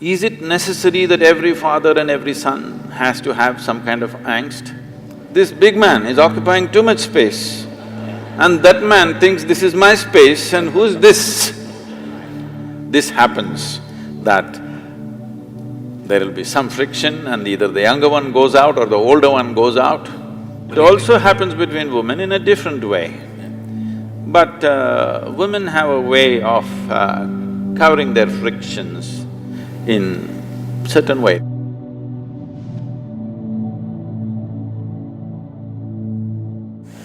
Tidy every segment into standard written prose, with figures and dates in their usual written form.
Is it necessary that every father and every son has to have some kind of angst? This big man is occupying too much space and that man thinks this is my space and who's this? This happens that there will be some friction and either the younger one goes out or the older one goes out. It also happens between women in a different way. But women have a way of covering their frictions in certain way.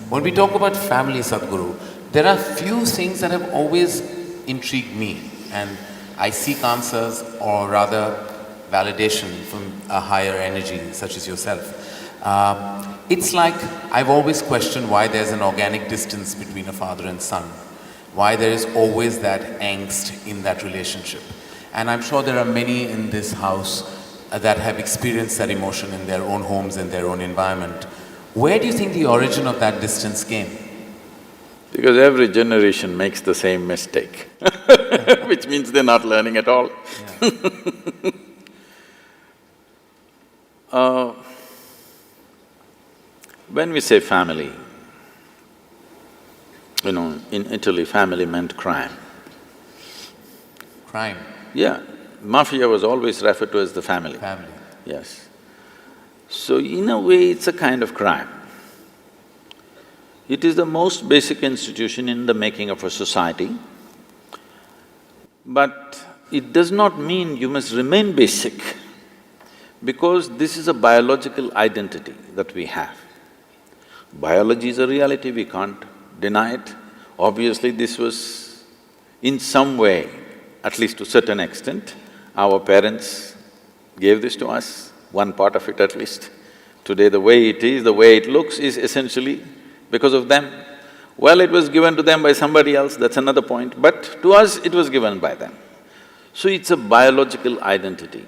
When we talk about family, Sadhguru, there are few things that have always intrigued me, and I seek answers or rather validation from a higher energy such as yourself. It's like I've always questioned why there's an organic distance between a father and son, why there is always that angst in that relationship. And I'm sure there are many in this house that have experienced that emotion in their own homes and their own environment. Where do you think the origin of that distance came? Because every generation makes the same mistake which means they're not learning at all. Yeah. When we say family, in Italy, family meant crime. Crime? Yeah, mafia was always referred to as the family. Family. Yes. So in a way, it's a kind of crime. It is the most basic institution in the making of a society, but it does not mean you must remain basic, because this is a biological identity that we have. Biology is a reality, we can't deny it. Obviously, this was in some way, at least to a certain extent, our parents gave this to us, one part of it at least. Today the way it is, the way it looks is essentially because of them. Well, it was given to them by somebody else, that's another point, but to us it was given by them. So it's a biological identity.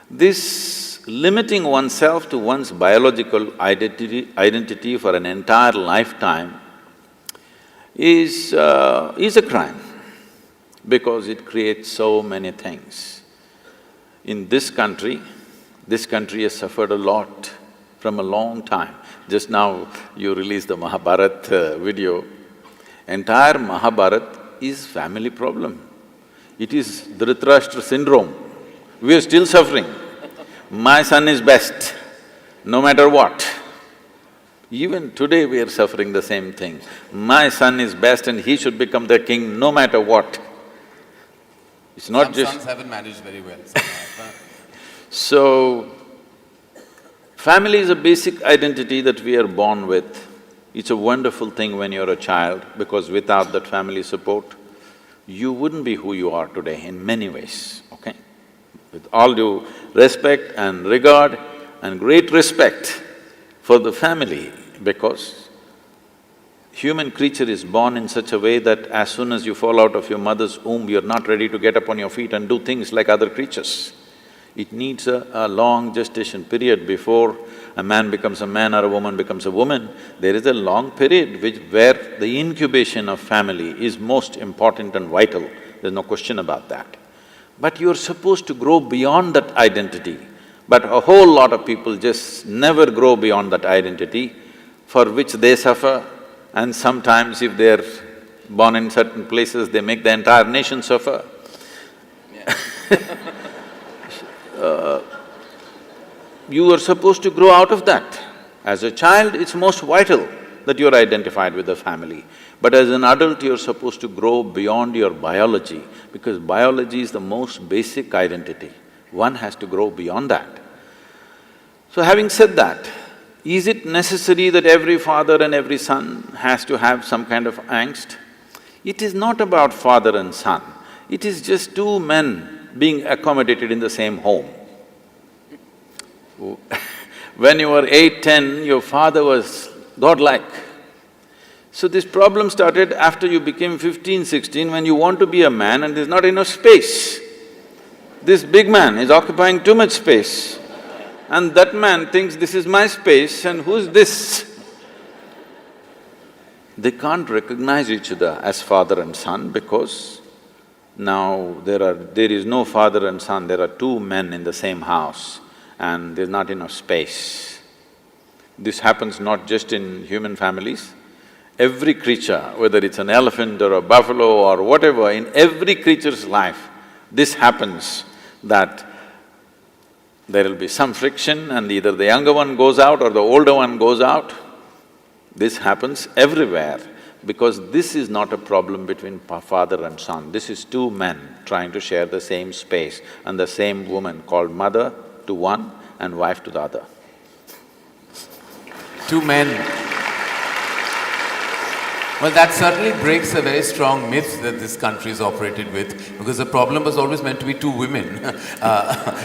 This limiting oneself to one's biological identity for an entire lifetime is a crime, because it creates so many things. In this country has suffered a lot from a long time. Just now you released the Mahabharata video. Entire Mahabharata is family problem. It is Dhritarashtra syndrome. We are still suffering. My son is best, no matter what. Even today we are suffering the same thing. My son is best and he should become the king no matter what. It's not Some just… sons haven't managed very well. So, family is a basic identity that we are born with. It's a wonderful thing when you're a child, because without that family support, you wouldn't be who you are today in many ways, okay? With all due respect and regard and great respect for the family, because human creature is born in such a way that as soon as you fall out of your mother's womb, you're not ready to get up on your feet and do things like other creatures. It needs a long gestation period before a man becomes a man or a woman becomes a woman. There is a long period where the incubation of family is most important and vital, there's no question about that. But you're supposed to grow beyond that identity. But a whole lot of people just never grow beyond that identity, for which they suffer, and sometimes if they're born in certain places, they make the entire nation suffer. You are supposed to grow out of that. As a child, it's most vital that you're identified with the family. But as an adult, you're supposed to grow beyond your biology, because biology is the most basic identity. One has to grow beyond that. So having said that, is it necessary that every father and every son has to have some kind of angst? It is not about father and son, it is just two men being accommodated in the same home. When you were 8, 10, your father was godlike. So this problem started after you became 15, 16, when you want to be a man and there's not enough space. This big man is occupying too much space and that man thinks this is my space and who's this? They can't recognize each other as father and son because Now there is no father and son, there are two men in the same house and there's not enough space. This happens not just in human families, every creature, whether it's an elephant or a buffalo or whatever, in every creature's life, this happens that there will be some friction and either the younger one goes out or the older one goes out. This happens everywhere because this is not a problem between father and son. This is two men trying to share the same space and the same woman called mother to one and wife to the other. Two men. Well, that certainly breaks a very strong myth that this country is operated with, because the problem was always meant to be two women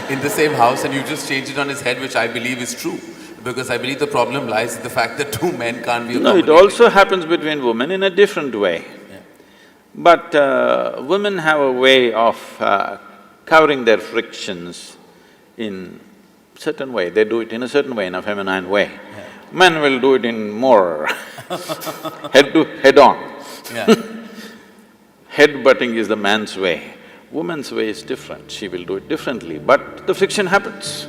in the same house, and you just changed it on its head, which I believe is true. Because I believe the problem lies in the fact that two men can't be accommodating. No, it also happens between women in a different way. Yeah. But women have a way of covering their frictions in certain way. They do it in a certain way, in a feminine way. Yeah. Men will do it in more head on. Yeah. Head-butting is the man's way. Woman's way is different, she will do it differently, but the friction happens.